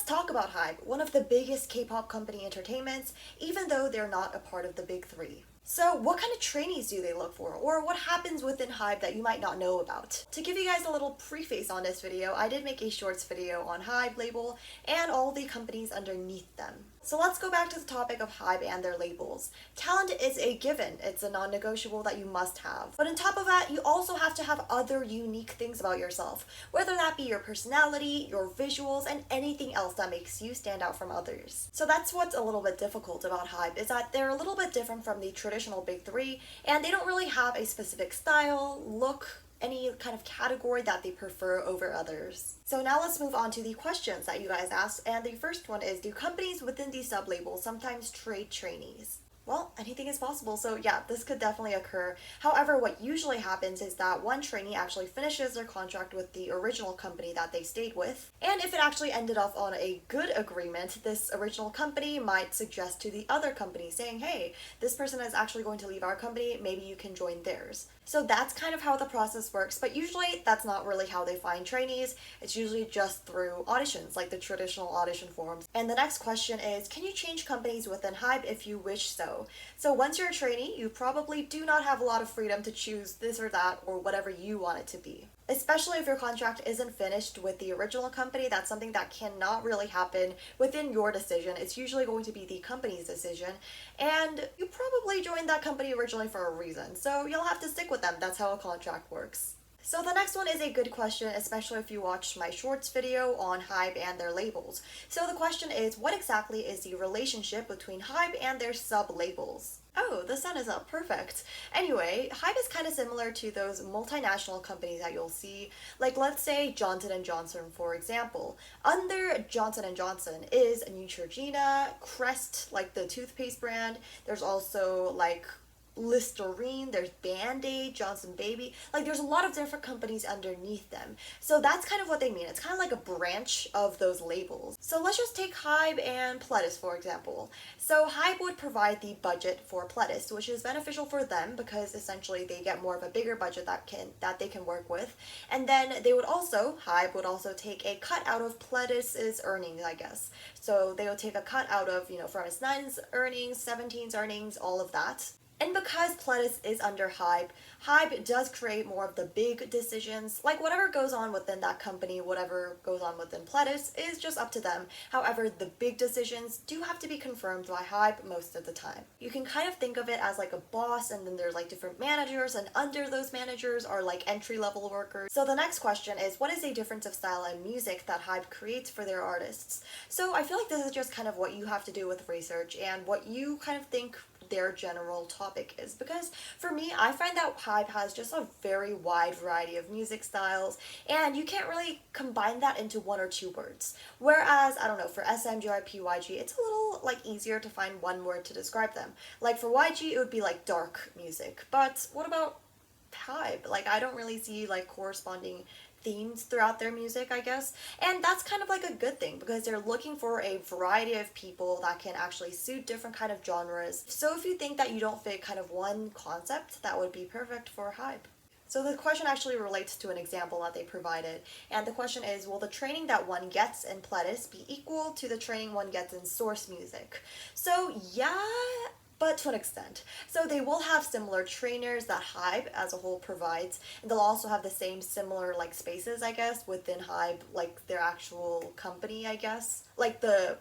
let's talk about Hybe, one of the biggest K-pop company entertainments, even though they're not a part of the big three. So what kind of trainees do they look for, or what happens within Hybe that you might not know about? To give you guys a little preface on this video, I did make a shorts video on Hybe label and all the companies underneath them. So let's go back to the topic of Hybe and their labels. Talent is a given, it's a non-negotiable that you must have. But on top of that, you also have to have other unique things about yourself, whether that be your personality, your visuals, and anything else that makes you stand out from others. So that's what's a little bit difficult about Hybe, is that they're a little bit different from the traditional big three, and they don't really have a specific style, look, any kind of category that they prefer over others. So now let's move on to the questions that you guys asked, and the first one is, do companies within these sub-labels sometimes trade trainees? Well, anything is possible, so yeah, this could definitely occur. However, what usually happens is that one trainee actually finishes their contract with the original company that they stayed with, and if it actually ended up on a good agreement, this original company might suggest to the other company saying, hey, this person is actually going to leave our company, maybe you can join theirs. So that's kind of how the process works, but usually that's not really how they find trainees. It's usually just through auditions, like the traditional audition forms. And the next question is, can you change companies within Hybe if you wish so? So once you're a trainee, you probably do not have a lot of freedom to choose this or that or whatever you want it to be. Especially if your contract isn't finished with the original company, that's something that cannot really happen within your decision. It's usually going to be the company's decision, and you probably joined that company originally for a reason, so you'll have to stick with them. That's how a contract works. So the next one is a good question, especially if you watched my shorts video on Hybe and their labels. So the question is, what exactly is the relationship between Hybe and their sub-labels? Oh, the sun is up, perfect. Anyway, Hybe is kind of similar to those multinational companies that you'll see, like let's say Johnson & Johnson for example. Under Johnson & Johnson is Neutrogena, Crest, like the toothpaste brand. There's also like Listerine, there's Band-Aid, Johnson Baby, like there's a lot of different companies underneath them. So that's kind of what they mean. It's kind of like a branch of those labels. So let's just take Hybe and Pledis for example. So Hybe would provide the budget for Pledis, which is beneficial for them because essentially they get more of a bigger budget that they can work with. And then Hybe would also take a cut out of Pledis's earnings, I guess. So they would take a cut out of, from its 9's earnings, 17's earnings, all of that. And because Pledis is under Hybe, Hybe does create more of the big decisions, like whatever goes on within that company, whatever goes on within Pledis is just up to them. However, the big decisions do have to be confirmed by Hybe most of the time. You can kind of think of it as like a boss, and then there's like different managers, and under those managers are like entry-level workers. So the next question is, what is a difference of style and music that Hybe creates for their artists? So I feel like this is just kind of what you have to do with research and what you kind of think their general topic is, because for me, I find that Hybe has just a very wide variety of music styles, and you can't really combine that into one or two words. Whereas, I don't know, for SM, JYP, YG, it's a little like easier to find one word to describe them. Like for YG, it would be like dark music, but what about Hybe? Like I don't really see like corresponding themes throughout their music, I guess. And that's kind of like a good thing because they're looking for a variety of people that can actually suit different kind of genres. So if you think that you don't fit kind of one concept, that would be perfect for Hybe. So the question actually relates to an example that they provided, and the question is, will the training that one gets in Pledis be equal to the training one gets in source music? So yeah, but to an extent. So they will have similar trainers that Hybe as a whole provides, and they'll also have the same similar like spaces, I guess, within Hybe, like their actual company, I guess, like the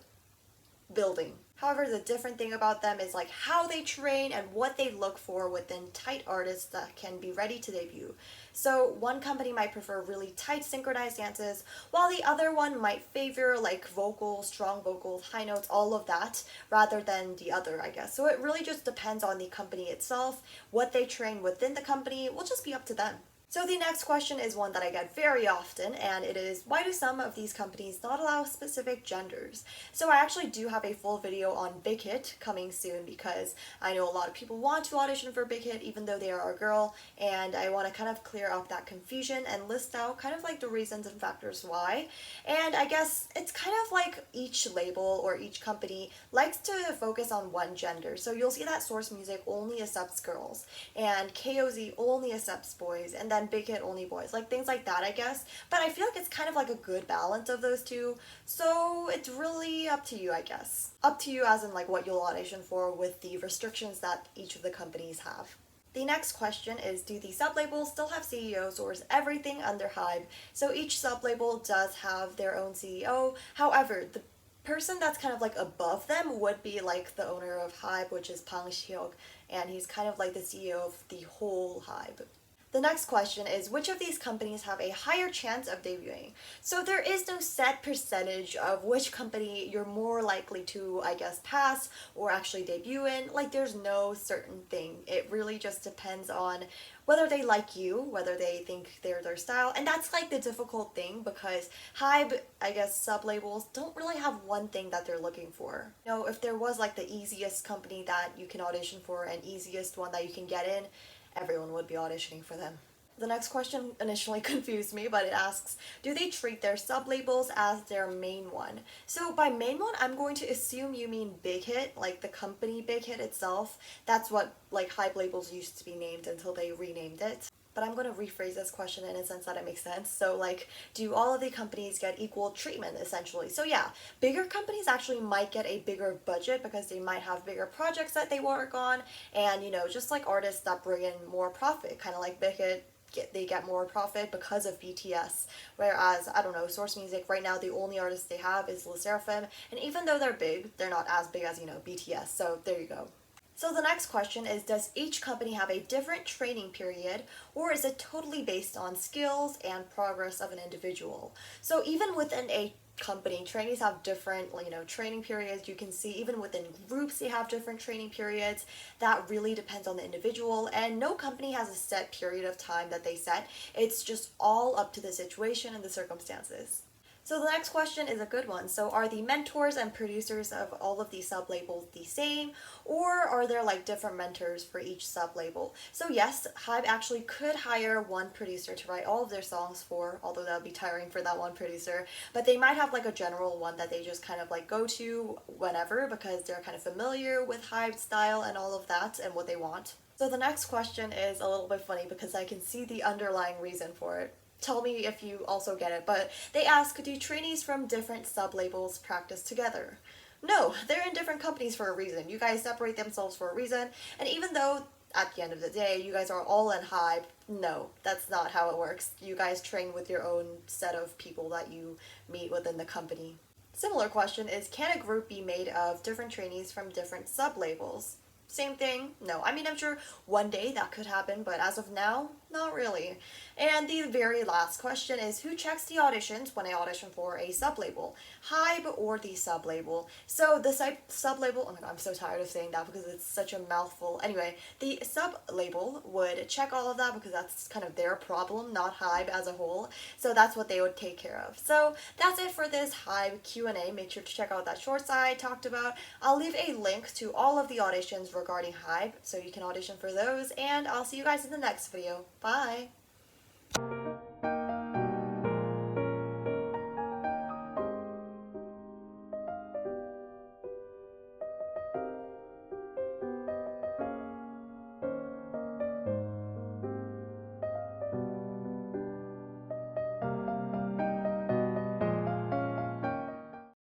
building. However, the different thing about them is like how they train and what they look for within tight artists that can be ready to debut. So one company might prefer really tight synchronized dances, while the other one might favor like vocals, strong vocals, high notes, all of that, rather than the other, I guess. So it really just depends on the company itself. What they train within the company will just be up to them. So the next question is one that I get very often, and it is, why do some of these companies not allow specific genders? So I actually do have a full video on Big Hit coming soon, because I know a lot of people want to audition for Big Hit even though they are a girl, and I want to kind of clear up that confusion and list out kind of like the reasons and factors why. And I guess it's kind of like each label or each company likes to focus on one gender. So you'll see that Source Music only accepts girls, and KOZ only accepts boys, and then then Big Hit only boys, like things like that, I guess. But I feel like it's kind of like a good balance of those two. So it's really up to you, I guess. Up to you as in like what you'll audition for with the restrictions that each of the companies have. The next question is, do the sublabels still have CEOs or is everything under Hybe? So each sublabel does have their own CEO. However, the person that's kind of like above them would be like the owner of Hybe, which is Bang Si-hyuk, and he's kind of like the CEO of the whole Hybe. The next question is, which of these companies have a higher chance of debuting? So there is no set percentage of which company you're more likely to, I guess, pass or actually debut in. Like, there's no certain thing. It really just depends on whether they like you, whether they think they're their style. And that's like the difficult thing because Hybe, I guess, sub-labels don't really have one thing that they're looking for. You know, if there was like the easiest company that you can audition for and easiest one that you can get in, everyone would be auditioning for them. The next question initially confused me, but it asks, do they treat their sub-labels as their main one? So by main one, I'm going to assume you mean Big Hit, like the company Big Hit itself. That's what like Hybe labels used to be named until they renamed it. But I'm going to rephrase this question in a sense that it makes sense. So like, do all of the companies get equal treatment essentially? So yeah, bigger companies actually might get a bigger budget because they might have bigger projects that they work on, and you know, just like artists that bring in more profit, kind of like Big Hit, they get more profit because of BTS. Whereas, I don't know, Source Music, right now the only artist they have is LE SSERAFIM, and even though they're big, they're not as big as, you know, BTS, so there you go. So the next question is, does each company have a different training period, or is it totally based on skills and progress of an individual? So even within a company, trainees have different, you know, training periods. You can see even within groups they have different training periods. That really depends on the individual, and no company has a set period of time that they set. It's just all up to the situation and the circumstances. So the next question is a good one. So are the mentors and producers of all of these sub-labels the same, or are there like different mentors for each sub-label? So yes, Hybe actually could hire one producer to write all of their songs for, although that would be tiring for that one producer, but they might have like a general one that they just kind of like go to whenever because they're kind of familiar with Hybe's style and all of that and what they want. So the next question is a little bit funny because I can see the underlying reason for it. Tell me if you also get it, but they ask, do trainees from different sub-labels practice together? No, they're in different companies for a reason. You guys separate themselves for a reason, and even though at the end of the day you guys are all in Hybe, no, that's not how it works. You guys train with your own set of people that you meet within the company. Similar question is, can a group be made of different trainees from different sub-labels? Same thing, no. I mean, I'm sure one day that could happen, but as of now, not really. And the very last question is, who checks the auditions when I audition for a sub-label? Hybe or the sub-label? So the sub-label, oh my god, I'm so tired of saying that because it's such a mouthful. Anyway, the sub-label would check all of that because that's kind of their problem, not Hybe as a whole. So that's what they would take care of. So that's it for this Hybe Q&A. Make sure to check out that shorts I talked about. I'll leave a link to all of the auditions regarding Hybe so you can audition for those, and I'll see you guys in the next video. Bye!